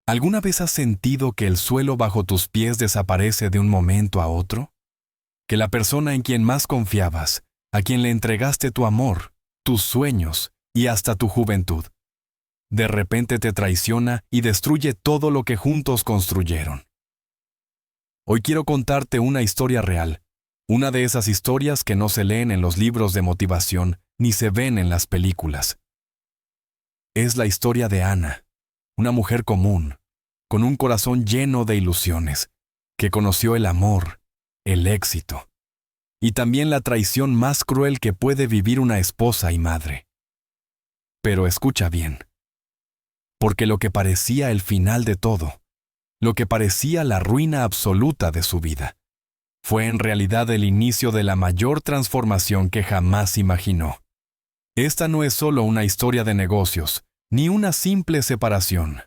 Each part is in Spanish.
¿Alguna vez has sentido que el suelo bajo tus pies desaparece de un momento a otro? Que la persona en quien más confiabas, a quien le entregaste tu amor, tus sueños y hasta tu juventud, de repente te traiciona y destruye todo lo que juntos construyeron. Hoy quiero contarte una historia real, una de esas historias que no se leen en los libros de motivación ni se ven en las películas. Es la historia de Ana, una mujer común, con un corazón lleno de ilusiones, que conoció el amor, el éxito, y también la traición más cruel que puede vivir una esposa y madre. Pero escucha bien, porque lo que parecía el final de todo, lo que parecía la ruina absoluta de su vida, fue en realidad el inicio de la mayor transformación que jamás imaginó. Esta no es solo una historia de negocios, ni una simple separación.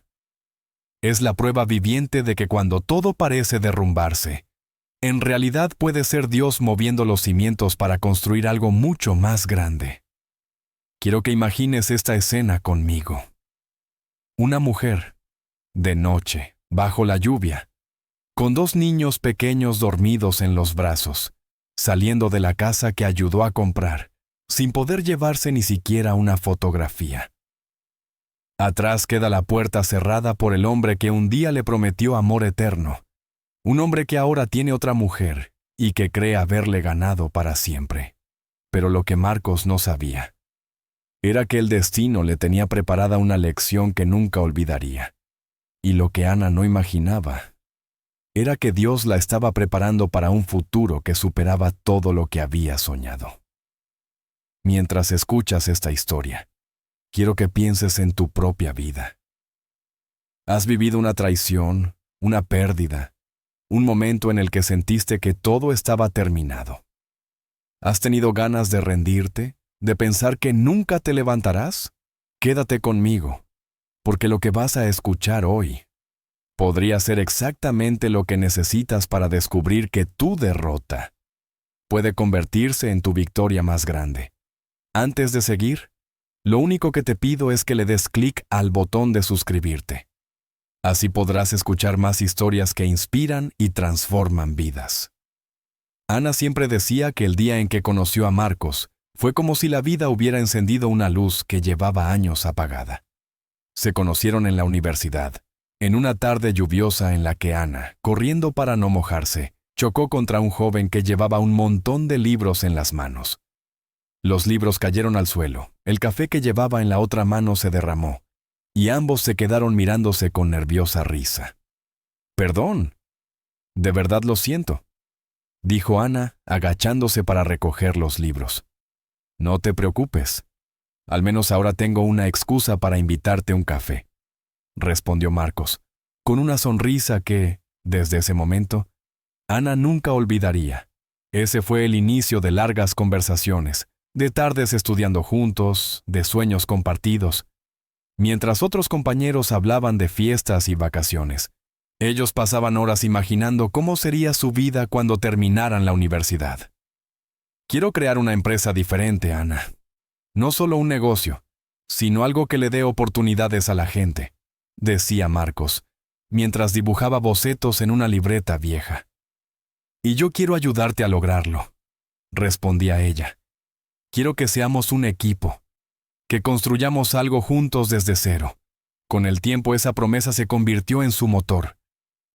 Es la prueba viviente de que cuando todo parece derrumbarse, en realidad puede ser Dios moviendo los cimientos para construir algo mucho más grande. Quiero que imagines esta escena conmigo. Una mujer, de noche, bajo la lluvia, con 2 niños pequeños dormidos en los brazos, saliendo de la casa que ayudó a comprar, sin poder llevarse ni siquiera una fotografía. Atrás queda la puerta cerrada por el hombre que un día le prometió amor eterno, un hombre que ahora tiene otra mujer y que cree haberle ganado para siempre. Pero lo que Marcos no sabía era que el destino le tenía preparada una lección que nunca olvidaría. Y lo que Ana no imaginaba era que Dios la estaba preparando para un futuro que superaba todo lo que había soñado. Mientras escuchas esta historia, quiero que pienses en tu propia vida. ¿Has vivido una traición, una pérdida, un momento en el que sentiste que todo estaba terminado? ¿Has tenido ganas de rendirte, de pensar que nunca te levantarás? Quédate conmigo, porque lo que vas a escuchar hoy podría ser exactamente lo que necesitas para descubrir que tu derrota puede convertirse en tu victoria más grande. Antes de seguir, lo único que te pido es que le des clic al botón de suscribirte. Así podrás escuchar más historias que inspiran y transforman vidas. Ana siempre decía que el día en que conoció a Marcos fue como si la vida hubiera encendido una luz que llevaba años apagada. Se conocieron en la universidad, en una tarde lluviosa en la que Ana, corriendo para no mojarse, chocó contra un joven que llevaba un montón de libros en las manos. Los libros cayeron al suelo, el café que llevaba en la otra mano se derramó, y ambos se quedaron mirándose con nerviosa risa. «Perdón. De verdad lo siento», dijo Ana, agachándose para recoger los libros. «No te preocupes. Al menos ahora tengo una excusa para invitarte un café», respondió Marcos, con una sonrisa que, desde ese momento, Ana nunca olvidaría. Ese fue el inicio de largas conversaciones, de tardes estudiando juntos, de sueños compartidos. Mientras otros compañeros hablaban de fiestas y vacaciones, ellos pasaban horas imaginando cómo sería su vida cuando terminaran la universidad. «Quiero crear una empresa diferente, Ana. No solo un negocio, sino algo que le dé oportunidades a la gente», decía Marcos, mientras dibujaba bocetos en una libreta vieja. «Y yo quiero ayudarte a lograrlo», respondía ella. «Quiero que seamos un equipo, que construyamos algo juntos desde cero». Con el tiempo esa promesa se convirtió en su motor.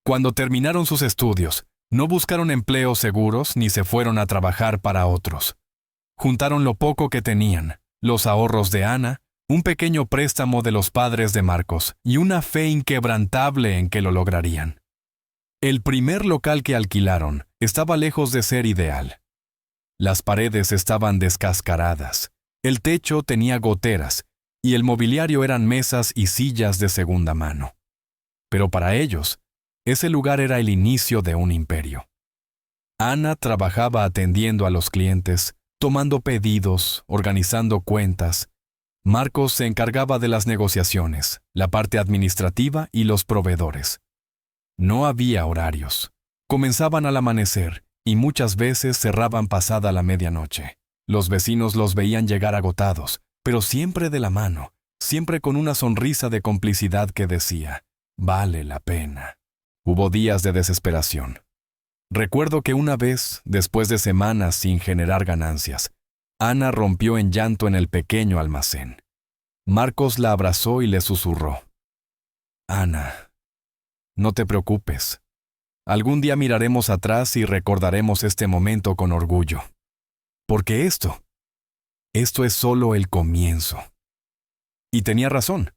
Cuando terminaron sus estudios, no buscaron empleos seguros ni se fueron a trabajar para otros. Juntaron lo poco que tenían, los ahorros de Ana, un pequeño préstamo de los padres de Marcos y una fe inquebrantable en que lo lograrían. El primer local que alquilaron estaba lejos de ser ideal. Las paredes estaban descascaradas, el techo tenía goteras y el mobiliario eran mesas y sillas de segunda mano. Pero para ellos, ese lugar era el inicio de un imperio. Ana trabajaba atendiendo a los clientes, tomando pedidos, organizando cuentas. Marcos se encargaba de las negociaciones, la parte administrativa y los proveedores. No había horarios. Comenzaban al amanecer y muchas veces cerraban pasada la medianoche. Los vecinos los veían llegar agotados, pero siempre de la mano, siempre con una sonrisa de complicidad que decía: Vale la pena. Hubo días de desesperación. Recuerdo que una vez, después de semanas sin generar ganancias, Ana rompió en llanto en el pequeño almacén. Marcos la abrazó y le susurró: Ana, no te preocupes. Algún día miraremos atrás y recordaremos este momento con orgullo. Porque esto es solo el comienzo. Y tenía razón.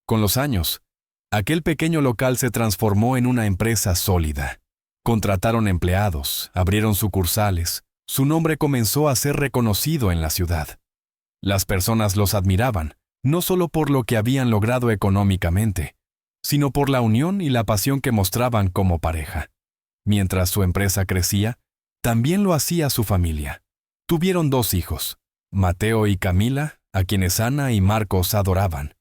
Con los años, aquel pequeño local se transformó en una empresa sólida. Contrataron empleados, abrieron sucursales. Su nombre comenzó a ser reconocido en la ciudad. Las personas los admiraban, no solo por lo que habían logrado económicamente, sino por la unión y la pasión que mostraban como pareja. Mientras su empresa crecía, también lo hacía su familia. Tuvieron 2 hijos, Mateo y Camila, a quienes Ana y Marcos adoraban.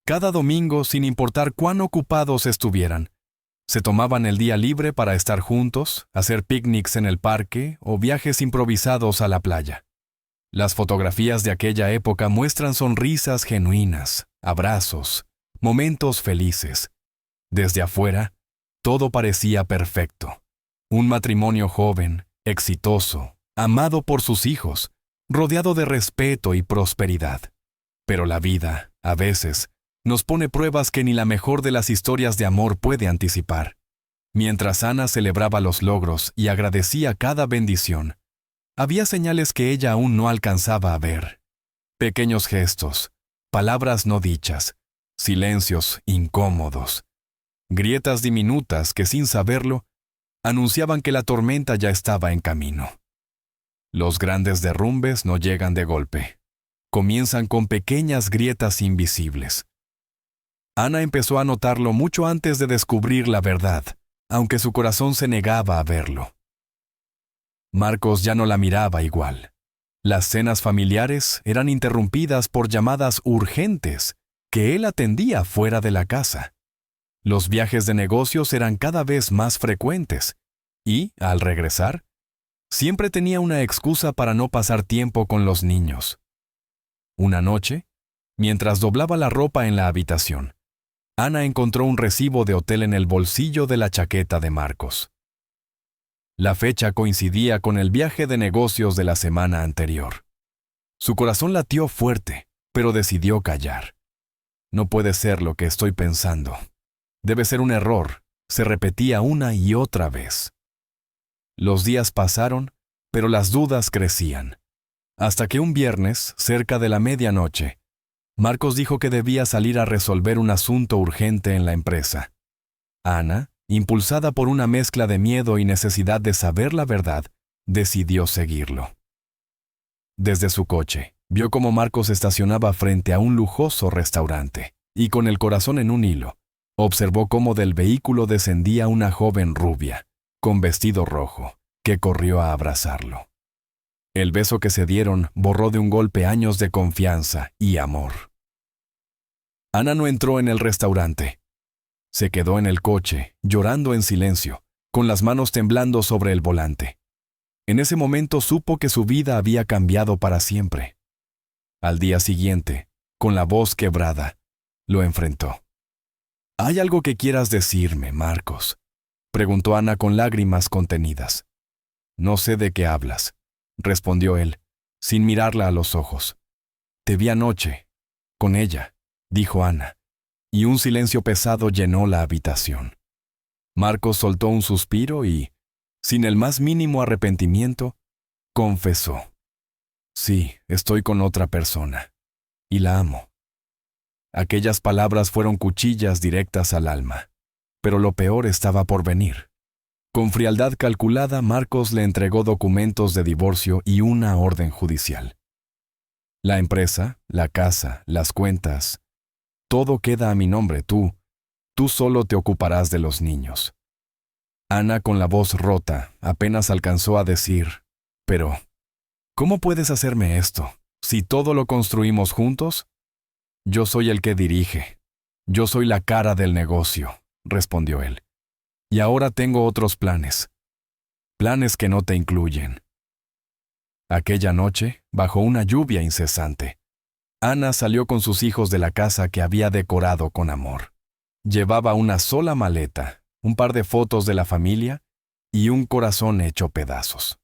Cada domingo, sin importar cuán ocupados estuvieran, se tomaban el día libre para estar juntos, hacer picnics en el parque o viajes improvisados a la playa. Las fotografías de aquella época muestran sonrisas genuinas, abrazos, momentos felices. Desde afuera, todo parecía perfecto. Un matrimonio joven, exitoso, amado por sus hijos, rodeado de respeto y prosperidad. Pero la vida, a veces, nos pone pruebas que ni la mejor de las historias de amor puede anticipar. Mientras Ana celebraba los logros y agradecía cada bendición, había señales que ella aún no alcanzaba a ver. Pequeños gestos, palabras no dichas, silencios incómodos, grietas diminutas que sin saberlo, anunciaban que la tormenta ya estaba en camino. Los grandes derrumbes no llegan de golpe. Comienzan con pequeñas grietas invisibles. Ana empezó a notarlo mucho antes de descubrir la verdad, aunque su corazón se negaba a verlo. Marcos ya no la miraba igual. Las cenas familiares eran interrumpidas por llamadas urgentes que él atendía fuera de la casa. Los viajes de negocios eran cada vez más frecuentes y, al regresar, siempre tenía una excusa para no pasar tiempo con los niños. Una noche, mientras doblaba la ropa en la habitación, Ana encontró un recibo de hotel en el bolsillo de la chaqueta de Marcos. La fecha coincidía con el viaje de negocios de la semana anterior. Su corazón latió fuerte, pero decidió callar. No puede ser lo que estoy pensando. Debe ser un error, se repetía una y otra vez. Los días pasaron, pero las dudas crecían. Hasta que un viernes, cerca de la medianoche, Marcos dijo que debía salir a resolver un asunto urgente en la empresa. Ana, impulsada por una mezcla de miedo y necesidad de saber la verdad, decidió seguirlo. Desde su coche, vio cómo Marcos estacionaba frente a un lujoso restaurante, y con el corazón en un hilo, observó cómo del vehículo descendía una joven rubia, con vestido rojo, que corrió a abrazarlo. El beso que se dieron borró de un golpe años de confianza y amor. Ana no entró en el restaurante. Se quedó en el coche, llorando en silencio, con las manos temblando sobre el volante. En ese momento supo que su vida había cambiado para siempre. Al día siguiente, con la voz quebrada, lo enfrentó. «¿Hay algo que quieras decirme, Marcos?», preguntó Ana con lágrimas contenidas. «No sé de qué hablas», respondió él, sin mirarla a los ojos. «Te vi anoche, con ella», dijo Ana, y un silencio pesado llenó la habitación. Marcos soltó un suspiro y, sin el más mínimo arrepentimiento, confesó: «Sí, estoy con otra persona, y la amo». Aquellas palabras fueron cuchillas directas al alma, pero lo peor estaba por venir. Con frialdad calculada, Marcos le entregó documentos de divorcio y una orden judicial. La empresa, la casa, las cuentas, todo queda a mi nombre, tú solo te ocuparás de los niños. Ana, con la voz rota, apenas alcanzó a decir: «Pero, ¿cómo puedes hacerme esto, si todo lo construimos juntos?» «Yo soy el que dirige. Yo soy la cara del negocio», respondió él. «Y ahora tengo otros planes. Planes que no te incluyen». Aquella noche, bajo una lluvia incesante, Ana salió con sus hijos de la casa que había decorado con amor. Llevaba una sola maleta, un par de fotos de la familia y un corazón hecho pedazos.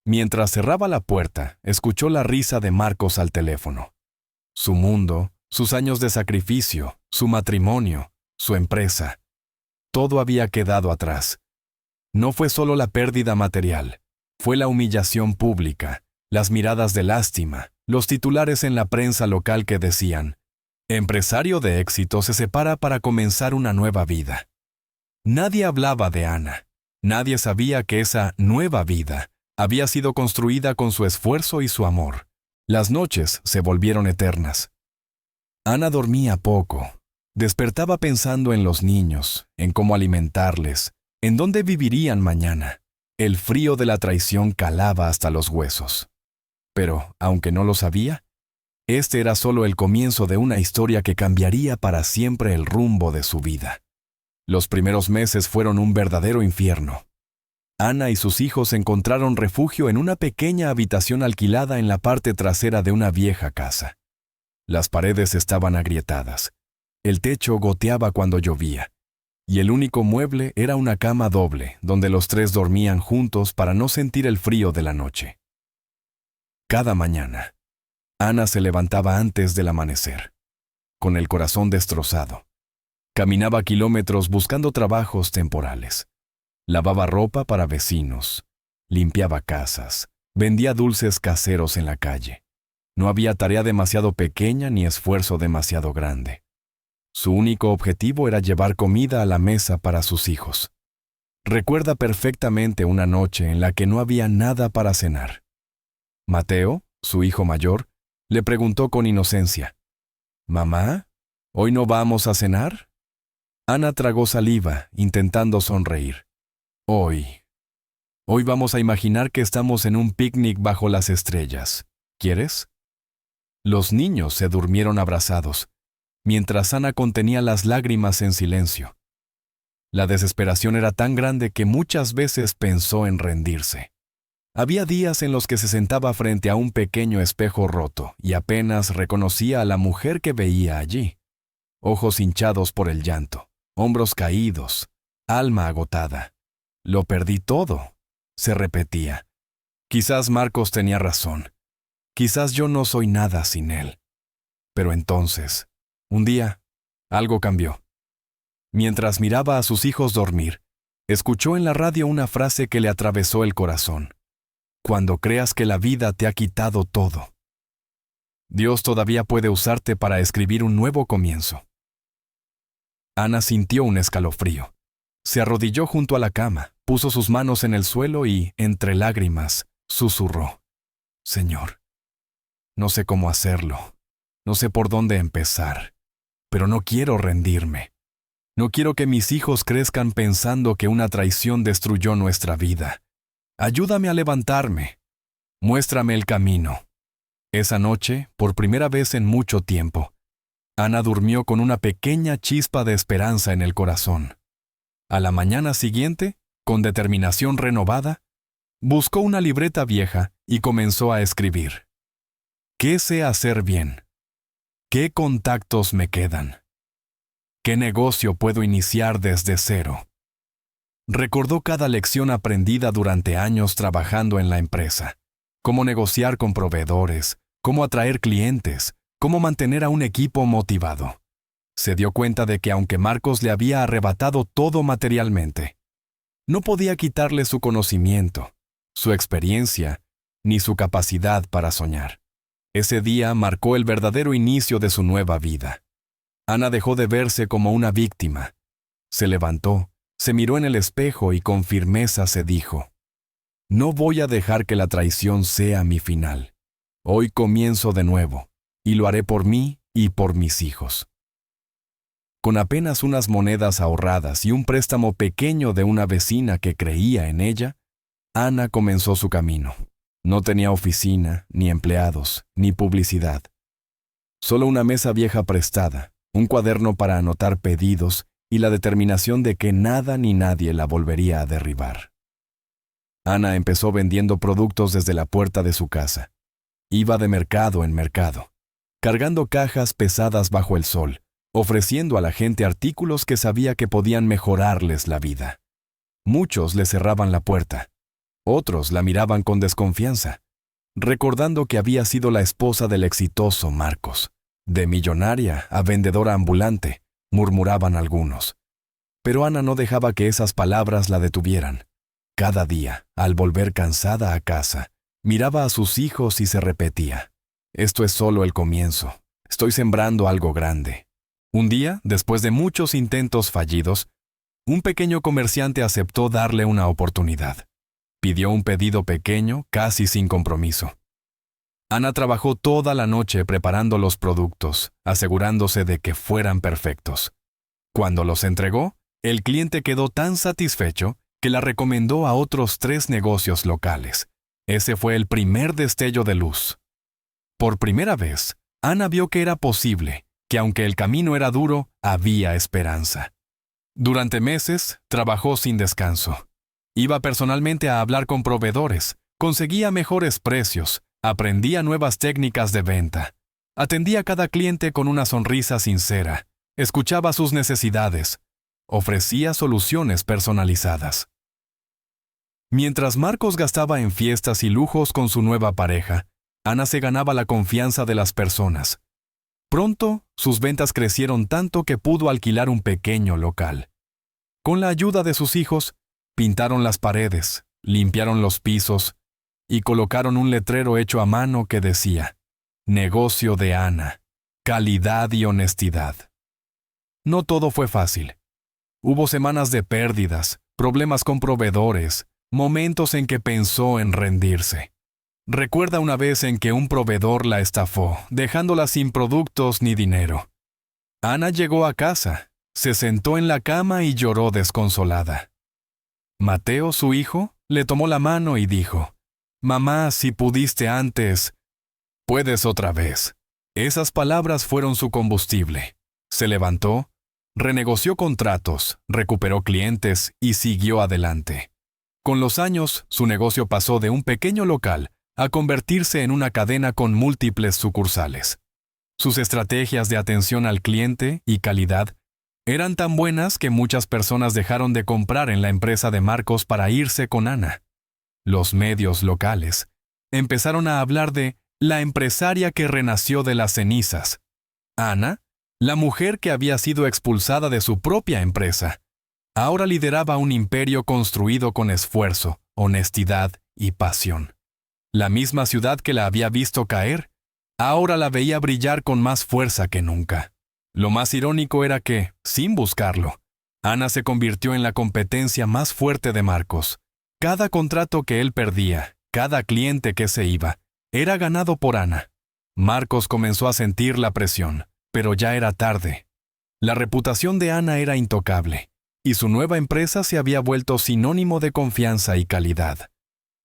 Mientras cerraba la puerta, escuchó la risa de Marcos al teléfono. Su mundo, sus años de sacrificio, su matrimonio, su empresa, todo había quedado atrás. No fue solo la pérdida material, fue la humillación pública, las miradas de lástima, los titulares en la prensa local que decían: empresario de éxito se separa para comenzar una nueva vida. Nadie hablaba de Ana. Nadie sabía que esa nueva vida había sido construida con su esfuerzo y su amor. Las noches se volvieron eternas. Ana dormía poco. Despertaba pensando en los niños, en cómo alimentarles, en dónde vivirían mañana. El frío de la traición calaba hasta los huesos. Pero, aunque no lo sabía, este era solo el comienzo de una historia que cambiaría para siempre el rumbo de su vida. Los primeros meses fueron un verdadero infierno. Ana y sus hijos encontraron refugio en una pequeña habitación alquilada en la parte trasera de una vieja casa. Las paredes estaban agrietadas, el techo goteaba cuando llovía, y el único mueble era una cama doble donde los tres dormían juntos para no sentir el frío de la noche. Cada mañana, Ana se levantaba antes del amanecer, con el corazón destrozado. Caminaba kilómetros buscando trabajos temporales. Lavaba ropa para vecinos, limpiaba casas, vendía dulces caseros en la calle. No había tarea demasiado pequeña ni esfuerzo demasiado grande. Su único objetivo era llevar comida a la mesa para sus hijos. Recuerda perfectamente una noche en la que no había nada para cenar. Mateo, su hijo mayor, le preguntó con inocencia: «¿Mamá, hoy no vamos a cenar?» Ana tragó saliva, intentando sonreír. Hoy vamos a imaginar que estamos en un picnic bajo las estrellas. ¿Quieres?» Los niños se durmieron abrazados, mientras Ana contenía las lágrimas en silencio. La desesperación era tan grande que muchas veces pensó en rendirse. Había días en los que se sentaba frente a un pequeño espejo roto y apenas reconocía a la mujer que veía allí. Ojos hinchados por el llanto, hombros caídos, alma agotada. «Lo perdí todo», se repetía. Quizás Marcos tenía razón. Quizás yo no soy nada sin él. Pero entonces, un día, algo cambió. Mientras miraba a sus hijos dormir, escuchó en la radio una frase que le atravesó el corazón. «Cuando creas que la vida te ha quitado todo, Dios todavía puede usarte para escribir un nuevo comienzo». Ana sintió un escalofrío. Se arrodilló junto a la cama, puso sus manos en el suelo y, entre lágrimas, susurró: «Señor, no sé cómo hacerlo, no sé por dónde empezar, pero no quiero rendirme. No quiero que mis hijos crezcan pensando que una traición destruyó nuestra vida. Ayúdame a levantarme. Muéstrame el camino». Esa noche, por primera vez en mucho tiempo, Ana durmió con una pequeña chispa de esperanza en el corazón. A la mañana siguiente, con determinación renovada, buscó una libreta vieja y comenzó a escribir. ¿Qué sé hacer bien? ¿Qué contactos me quedan? ¿Qué negocio puedo iniciar desde cero? Recordó cada lección aprendida durante años trabajando en la empresa. Cómo negociar con proveedores, cómo atraer clientes, cómo mantener a un equipo motivado. Se dio cuenta de que aunque Marcos le había arrebatado todo materialmente, no podía quitarle su conocimiento, su experiencia, ni su capacidad para soñar. Ese día marcó el verdadero inicio de su nueva vida. Ana dejó de verse como una víctima. Se levantó, se miró en el espejo y con firmeza se dijo: «No voy a dejar que la traición sea mi final. Hoy comienzo de nuevo, y lo haré por mí y por mis hijos». Con apenas unas monedas ahorradas y un préstamo pequeño de una vecina que creía en ella, Ana comenzó su camino. No tenía oficina, ni empleados, ni publicidad. Solo una mesa vieja prestada, un cuaderno para anotar pedidos y la determinación de que nada ni nadie la volvería a derribar. Ana empezó vendiendo productos desde la puerta de su casa. Iba de mercado en mercado, cargando cajas pesadas bajo el sol, ofreciendo a la gente artículos que sabía que podían mejorarles la vida. Muchos le cerraban la puerta. Otros la miraban con desconfianza, recordando que había sido la esposa del exitoso Marcos. De millonaria a vendedora ambulante, murmuraban algunos. Pero Ana no dejaba que esas palabras la detuvieran. Cada día, al volver cansada a casa, miraba a sus hijos y se repetía: esto es solo el comienzo. Estoy sembrando algo grande. Un día, después de muchos intentos fallidos, un pequeño comerciante aceptó darle una oportunidad. Pidió un pedido pequeño, casi sin compromiso. Ana trabajó toda la noche preparando los productos, asegurándose de que fueran perfectos. Cuando los entregó, el cliente quedó tan satisfecho que la recomendó a otros 3 negocios locales. Ese fue el primer destello de luz. Por primera vez, Ana vio que era posible, que aunque el camino era duro, había esperanza. Durante meses, trabajó sin descanso. Iba personalmente a hablar con proveedores, conseguía mejores precios, aprendía nuevas técnicas de venta, atendía a cada cliente con una sonrisa sincera, escuchaba sus necesidades, ofrecía soluciones personalizadas. Mientras Marcos gastaba en fiestas y lujos con su nueva pareja, Ana se ganaba la confianza de las personas. Pronto, sus ventas crecieron tanto que pudo alquilar un pequeño local. Con la ayuda de sus hijos, pintaron las paredes, limpiaron los pisos y colocaron un letrero hecho a mano que decía: Negocio de Ana, calidad y honestidad. No todo fue fácil. Hubo semanas de pérdidas, problemas con proveedores, momentos en que pensó en rendirse. Recuerda una vez en que un proveedor la estafó, dejándola sin productos ni dinero. Ana llegó a casa, se sentó en la cama y lloró desconsolada. Mateo, su hijo, le tomó la mano y dijo: «Mamá, si pudiste antes, puedes otra vez». Esas palabras fueron su combustible. Se levantó, renegoció contratos, recuperó clientes y siguió adelante. Con los años, su negocio pasó de un pequeño local a convertirse en una cadena con múltiples sucursales. Sus estrategias de atención al cliente y calidad eran tan buenas que muchas personas dejaron de comprar en la empresa de Marcos para irse con Ana. Los medios locales empezaron a hablar de la empresaria que renació de las cenizas. Ana, la mujer que había sido expulsada de su propia empresa, ahora lideraba un imperio construido con esfuerzo, honestidad y pasión. La misma ciudad que la había visto caer, ahora la veía brillar con más fuerza que nunca. Lo más irónico era que, sin buscarlo, Ana se convirtió en la competencia más fuerte de Marcos. Cada contrato que él perdía, cada cliente que se iba, era ganado por Ana. Marcos comenzó a sentir la presión, pero ya era tarde. La reputación de Ana era intocable, y su nueva empresa se había vuelto sinónimo de confianza y calidad.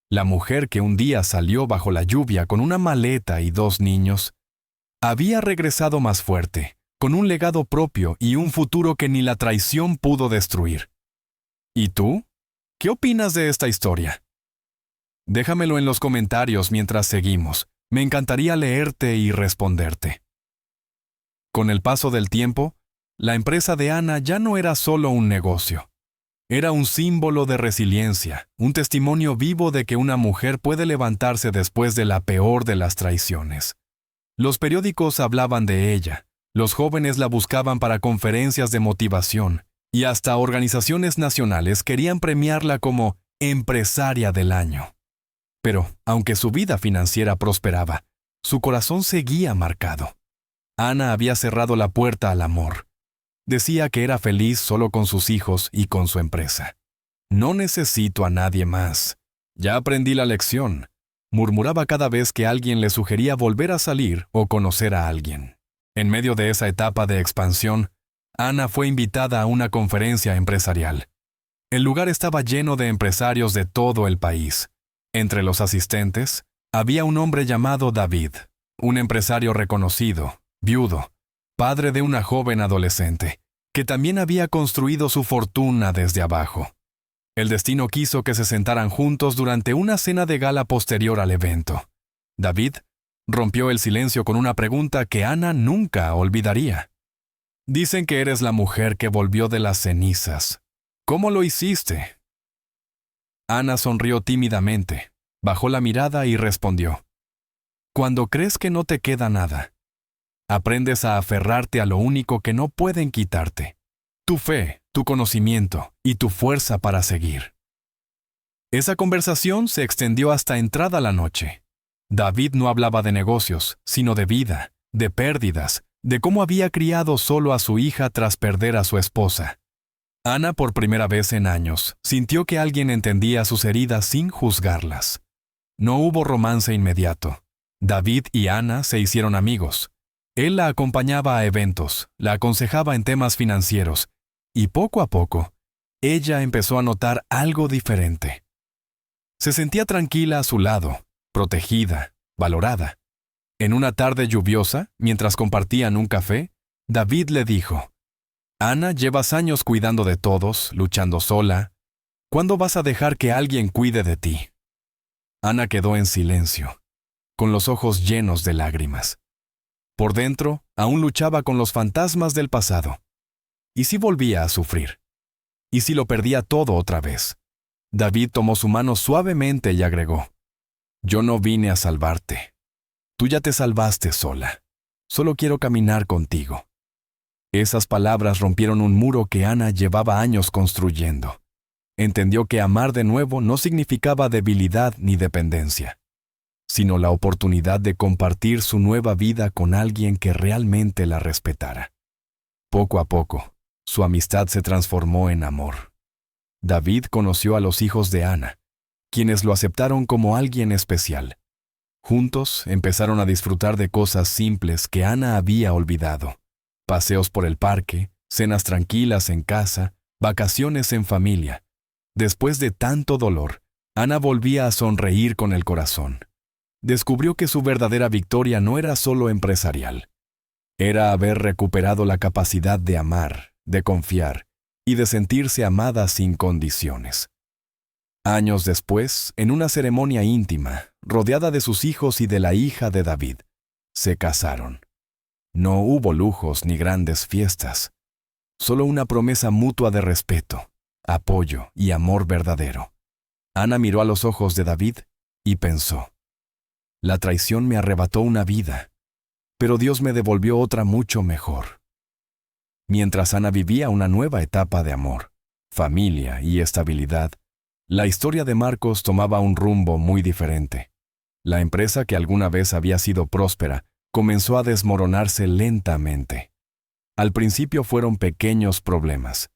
La mujer que un día salió bajo la lluvia con una maleta y 2 niños, había regresado más fuerte, con un legado propio y un futuro que ni la traición pudo destruir. ¿Y tú? ¿Qué opinas de esta historia? Déjamelo en los comentarios mientras seguimos. Me encantaría leerte y responderte. Con el paso del tiempo, la empresa de Ana ya no era solo un negocio. Era un símbolo de resiliencia, un testimonio vivo de que una mujer puede levantarse después de la peor de las traiciones. Los periódicos hablaban de ella, los jóvenes la buscaban para conferencias de motivación, y hasta organizaciones nacionales querían premiarla como empresaria del año. Pero, aunque su vida financiera prosperaba, su corazón seguía marcado. Ana había cerrado la puerta al amor. Decía que era feliz solo con sus hijos y con su empresa. «No necesito a nadie más. Ya aprendí la lección», murmuraba cada vez que alguien le sugería volver a salir o conocer a alguien. En medio de esa etapa de expansión, Ana fue invitada a una conferencia empresarial. El lugar estaba lleno de empresarios de todo el país. Entre los asistentes, había un hombre llamado David, un empresario reconocido, viudo, padre de una joven adolescente, que también había construido su fortuna desde abajo. El destino quiso que se sentaran juntos durante una cena de gala posterior al evento. David rompió el silencio con una pregunta que Ana nunca olvidaría. Dicen que eres la mujer que volvió de las cenizas. ¿Cómo lo hiciste? Ana sonrió tímidamente, bajó la mirada y respondió: Cuando crees que no te queda nada, aprendes a aferrarte a lo único que no pueden quitarte: tu fe, tu conocimiento y tu fuerza para seguir. Esa conversación se extendió hasta entrada la noche. David no hablaba de negocios, sino de vida, de pérdidas, de cómo había criado solo a su hija tras perder a su esposa. Ana, por primera vez en años, sintió que alguien entendía sus heridas sin juzgarlas. No hubo romance inmediato. David y Ana se hicieron amigos. Él la acompañaba a eventos, la aconsejaba en temas financieros, y poco a poco, ella empezó a notar algo diferente. Se sentía tranquila a su lado, protegida, valorada. En una tarde lluviosa, mientras compartían un café, David le dijo: Ana, llevas años cuidando de todos, luchando sola. ¿Cuándo vas a dejar que alguien cuide de ti? Ana quedó en silencio, con los ojos llenos de lágrimas. Por dentro, aún luchaba con los fantasmas del pasado. ¿Y si volvía a sufrir? ¿Y si lo perdía todo otra vez? David tomó su mano suavemente y agregó: Yo no vine a salvarte. Tú ya te salvaste sola. Solo quiero caminar contigo. Esas palabras rompieron un muro que Ana llevaba años construyendo. Entendió que amar de nuevo no significaba debilidad ni dependencia, sino la oportunidad de compartir su nueva vida con alguien que realmente la respetara. Poco a poco, su amistad se transformó en amor. David conoció a los hijos de Ana, quienes lo aceptaron como alguien especial. Juntos empezaron a disfrutar de cosas simples que Ana había olvidado: paseos por el parque, cenas tranquilas en casa, vacaciones en familia. Después de tanto dolor, Ana volvía a sonreír con el corazón. Descubrió que su verdadera victoria no era solo empresarial. Era haber recuperado la capacidad de amar, de confiar y de sentirse amada sin condiciones. Años después, en una ceremonia íntima, rodeada de sus hijos y de la hija de David, se casaron. No hubo lujos ni grandes fiestas, solo una promesa mutua de respeto, apoyo y amor verdadero. Ana miró a los ojos de David y pensó: La traición me arrebató una vida, pero Dios me devolvió otra mucho mejor. Mientras Ana vivía una nueva etapa de amor, familia y estabilidad, la historia de Marcos tomaba un rumbo muy diferente. La empresa que alguna vez había sido próspera comenzó a desmoronarse lentamente. Al principio fueron pequeños problemas: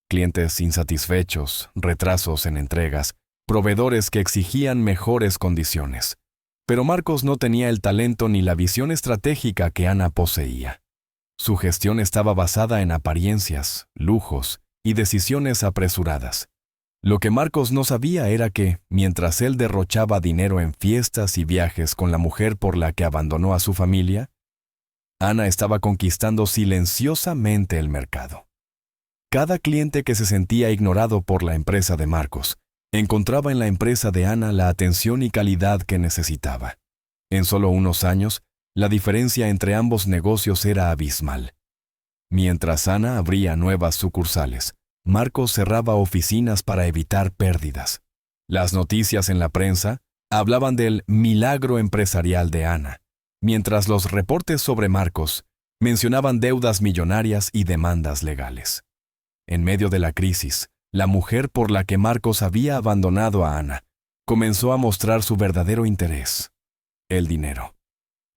clientes insatisfechos, retrasos en entregas, proveedores que exigían mejores condiciones. Pero Marcos no tenía el talento ni la visión estratégica que Ana poseía. Su gestión estaba basada en apariencias, lujos y decisiones apresuradas. Lo que Marcos no sabía era que, mientras él derrochaba dinero en fiestas y viajes con la mujer por la que abandonó a su familia, Ana estaba conquistando silenciosamente el mercado. Cada cliente que se sentía ignorado por la empresa de Marcos encontraba en la empresa de Ana la atención y calidad que necesitaba. En solo unos años, la diferencia entre ambos negocios era abismal. Mientras Ana abría nuevas sucursales, Marcos cerraba oficinas para evitar pérdidas. Las noticias en la prensa hablaban del milagro empresarial de Ana, mientras los reportes sobre Marcos mencionaban deudas millonarias y demandas legales. En medio de la crisis, la mujer por la que Marcos había abandonado a Ana comenzó a mostrar su verdadero interés: el dinero.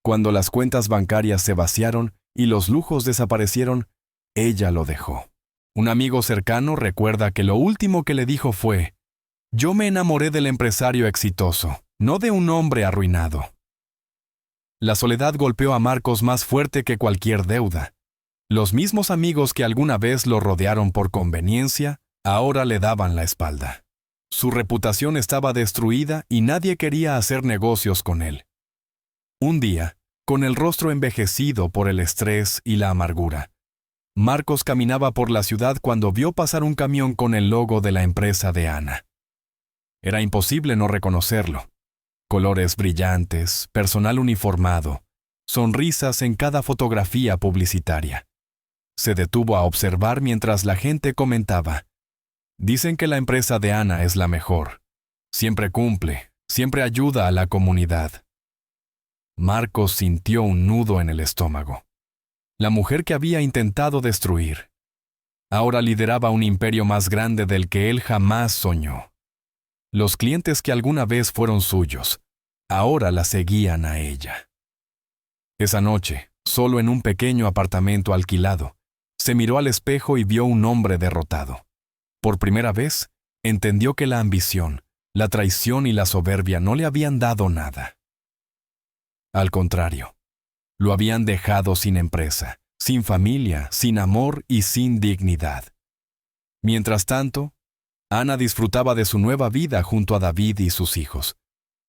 Cuando las cuentas bancarias se vaciaron y los lujos desaparecieron, ella lo dejó. Un amigo cercano recuerda que lo último que le dijo fue: Yo me enamoré del empresario exitoso, no de un hombre arruinado. La soledad golpeó a Marcos más fuerte que cualquier deuda. Los mismos amigos que alguna vez lo rodearon por conveniencia, ahora le daban la espalda. Su reputación estaba destruida y nadie quería hacer negocios con él. Un día, con el rostro envejecido por el estrés y la amargura, Marcos caminaba por la ciudad cuando vio pasar un camión con el logo de la empresa de Ana. Era imposible no reconocerlo. Colores brillantes, personal uniformado, sonrisas en cada fotografía publicitaria. Se detuvo a observar mientras la gente comentaba. Dicen que la empresa de Ana es la mejor. Siempre cumple, siempre ayuda a la comunidad. Marcos sintió un nudo en el estómago. La mujer que había intentado destruir. Ahora lideraba un imperio más grande del que él jamás soñó. Los clientes que alguna vez fueron suyos, ahora la seguían a ella. Esa noche, solo en un pequeño apartamento alquilado, se miró al espejo y vio un hombre derrotado. Por primera vez, entendió que la ambición, la traición y la soberbia no le habían dado nada. Al contrario, lo habían dejado sin empresa, sin familia, sin amor y sin dignidad. Mientras tanto, Ana disfrutaba de su nueva vida junto a David y sus hijos.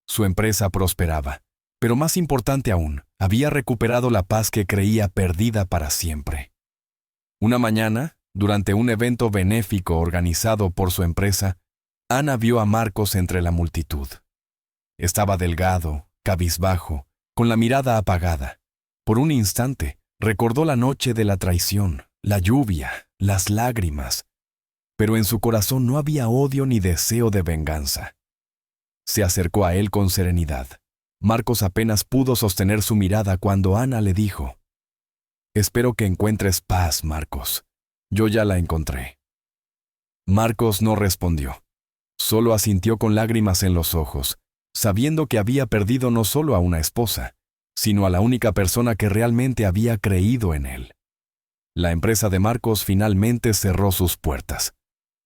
Su empresa prosperaba, pero más importante aún, había recuperado la paz que creía perdida para siempre. Una mañana, durante un evento benéfico organizado por su empresa, Ana vio a Marcos entre la multitud. Estaba delgado, cabizbajo, con la mirada apagada. Por un instante, recordó la noche de la traición, la lluvia, las lágrimas. Pero en su corazón no había odio ni deseo de venganza. Se acercó a él con serenidad. Marcos apenas pudo sostener su mirada cuando Ana le dijo: «Espero que encuentres paz, Marcos. Yo ya la encontré». Marcos no respondió. Solo asintió con lágrimas en los ojos, sabiendo que había perdido no solo a una esposa, sino a la única persona que realmente había creído en él. La empresa de Marcos finalmente cerró sus puertas.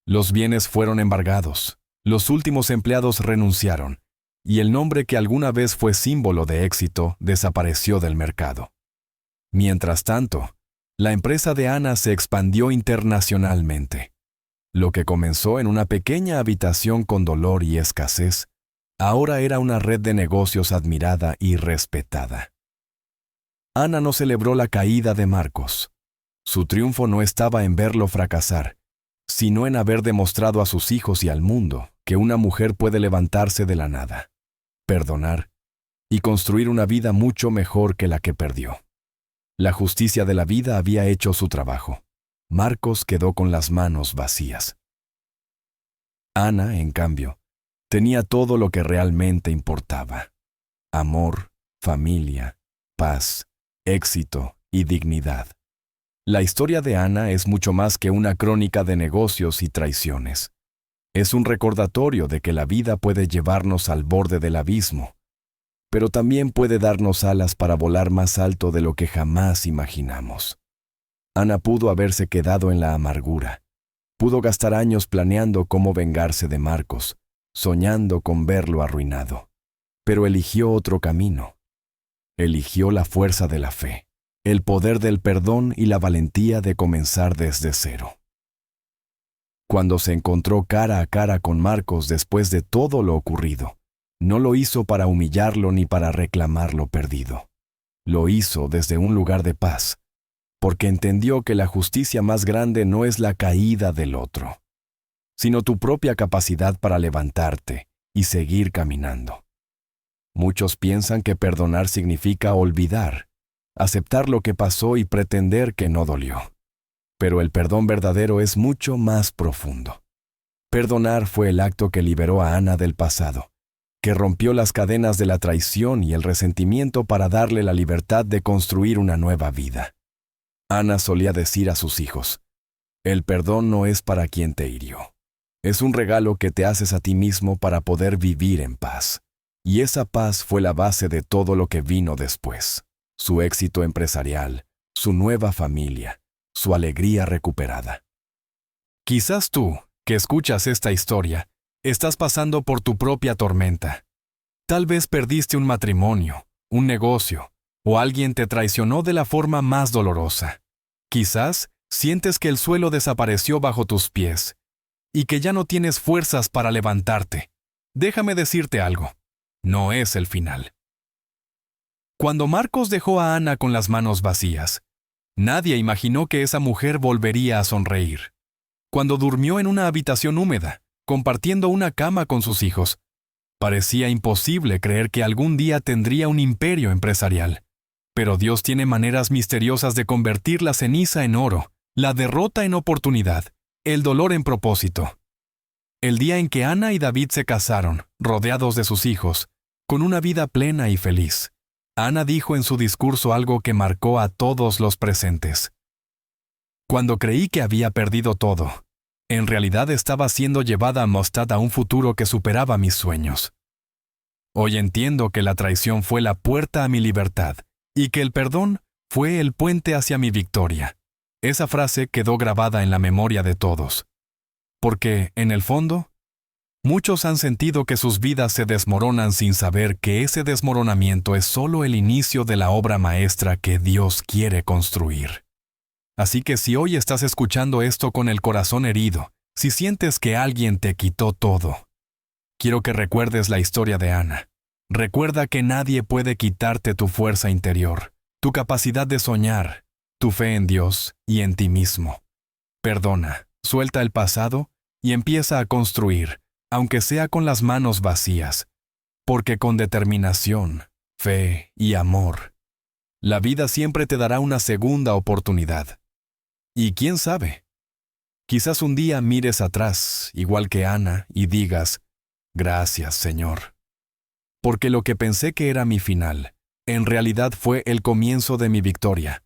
Los bienes fueron embargados, los últimos empleados renunciaron, y el nombre que alguna vez fue símbolo de éxito desapareció del mercado. Mientras tanto, la empresa de Ana se expandió internacionalmente. Lo que comenzó en una pequeña habitación con dolor y escasez, ahora era una red de negocios admirada y respetada. Ana no celebró la caída de Marcos. Su triunfo no estaba en verlo fracasar, sino en haber demostrado a sus hijos y al mundo que una mujer puede levantarse de la nada, perdonar y construir una vida mucho mejor que la que perdió. La justicia de la vida había hecho su trabajo. Marcos quedó con las manos vacías. Ana, en cambio, tenía todo lo que realmente importaba: amor, familia, paz, éxito y dignidad. La historia de Ana es mucho más que una crónica de negocios y traiciones. Es un recordatorio de que la vida puede llevarnos al borde del abismo, pero también puede darnos alas para volar más alto de lo que jamás imaginamos. Ana pudo haberse quedado en la amargura. Pudo gastar años planeando cómo vengarse de Marcos, soñando con verlo arruinado. Pero eligió otro camino. Eligió la fuerza de la fe, el poder del perdón y la valentía de comenzar desde cero. Cuando se encontró cara a cara con Marcos después de todo lo ocurrido, no lo hizo para humillarlo ni para reclamar lo perdido. Lo hizo desde un lugar de paz, porque entendió que la justicia más grande no es la caída del otro, sino tu propia capacidad para levantarte y seguir caminando. Muchos piensan que perdonar significa olvidar, aceptar lo que pasó y pretender que no dolió. Pero el perdón verdadero es mucho más profundo. Perdonar fue el acto que liberó a Ana del pasado, que rompió las cadenas de la traición y el resentimiento para darle la libertad de construir una nueva vida. Ana solía decir a sus hijos: «El perdón no es para quien te hirió. Es un regalo que te haces a ti mismo para poder vivir en paz». Y esa paz fue la base de todo lo que vino después: su éxito empresarial, su nueva familia, su alegría recuperada. Quizás tú, que escuchas esta historia, estás pasando por tu propia tormenta. Tal vez perdiste un matrimonio, un negocio, o alguien te traicionó de la forma más dolorosa. Quizás sientes que el suelo desapareció bajo tus pies y que ya no tienes fuerzas para levantarte. Déjame decirte algo: no es el final. Cuando Marcos dejó a Ana con las manos vacías, nadie imaginó que esa mujer volvería a sonreír. Cuando durmió en una habitación húmeda, compartiendo una cama con sus hijos, parecía imposible creer que algún día tendría un imperio empresarial. Pero Dios tiene maneras misteriosas de convertir la ceniza en oro la derrota en oportunidad, el dolor en propósito. El día en que Ana y David se casaron, rodeados de sus hijos, con una vida plena y feliz, Ana dijo en su discurso algo que marcó a todos los presentes. Cuando creí que había perdido todo, en realidad estaba siendo llevada a Mostad a un futuro que superaba mis sueños. Hoy entiendo que la traición fue la puerta a mi libertad y que el perdón fue el puente hacia mi victoria. Esa frase quedó grabada en la memoria de todos. Porque, en el fondo, muchos han sentido que sus vidas se desmoronan sin saber que ese desmoronamiento es solo el inicio de la obra maestra que Dios quiere construir. Así que si hoy estás escuchando esto con el corazón herido, si sientes que alguien te quitó todo, quiero que recuerdes la historia de Ana. Recuerda que nadie puede quitarte tu fuerza interior, tu capacidad de soñar, tu fe en Dios y en ti mismo. Perdona, suelta el pasado y empieza a construir, aunque sea con las manos vacías, porque con determinación, fe y amor, la vida siempre te dará una segunda oportunidad. Y quién sabe, quizás un día mires atrás, igual que Ana, y digas, gracias, Señor. Porque lo que pensé que era mi final, en realidad fue el comienzo de mi victoria.